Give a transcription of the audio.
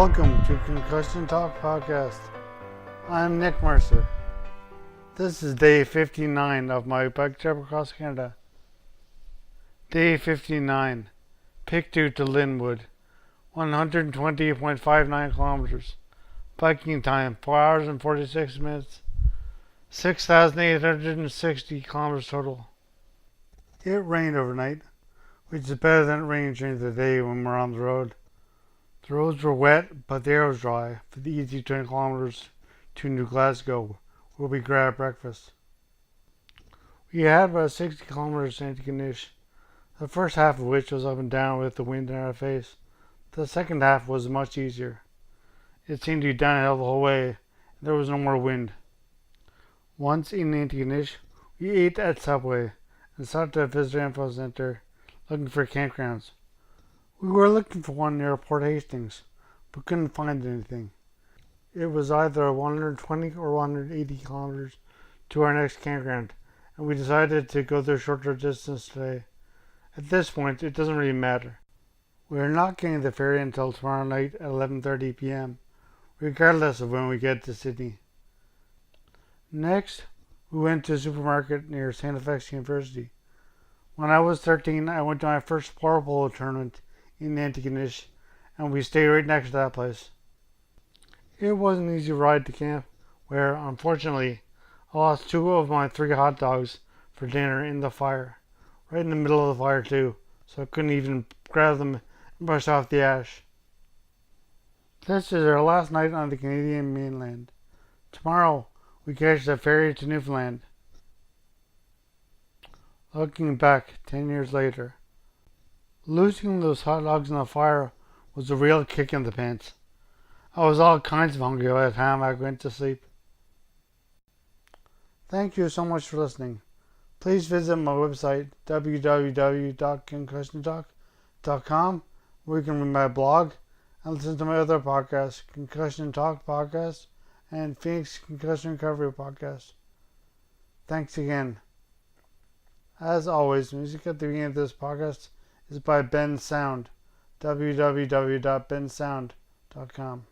Welcome to Concussion Talk Podcast. I'm Nick Mercer. This is day 59 of my bike trip across Canada. Day 59, Pictou to Linwood, 120.59 kilometers. Biking time, 4 hours and 46 minutes, 6,860 kilometers total. It rained overnight, which is better than it rained during the day when we're on the road. The roads were wet, but the air was dry for the easy 20 kilometers to New Glasgow, where we grabbed breakfast. We had about 60 kilometers to Concussion, the first half of which was up and down with the wind in our face. The second half was much easier. It seemed to be downhill the whole way, and there was no more wind. Once in Concussion, we ate at Subway and stopped at a visitor info center looking for campgrounds. We were looking for one near Port Hastings, but couldn't find anything. It was either 120 or 180 kilometers to our next campground, and we decided to go the shorter distance today. At this point, it doesn't really matter. We are not getting the ferry until tomorrow night at 11:30 p.m., regardless of when we get to Sydney. Next, we went to a supermarket near Santa Fe University. When I was 13, I went to my first water polo tournament in Concussion, and we stayed right next to that place. It was an easy ride to camp, where, unfortunately, I lost 2 of my 3 hot dogs for dinner in the fire, right in the middle of the fire too, so I couldn't even grab them and brush off the ash. This is our last night on the Canadian mainland. Tomorrow, we catch the ferry to Newfoundland. Looking back 10 years later, losing those hot dogs in the fire was a real kick in the pants. I was all kinds of hungry by the time I went to sleep. Thank you so much for listening. Please visit my website www.concussiontalk.com, where you can read my blog and listen to my other podcasts, Concussion Talk Podcast and Phoenix Concussion Recovery Podcast. Thanks again. As always, music at the beginning of this podcast is by Ben Sound, www.bensound.com.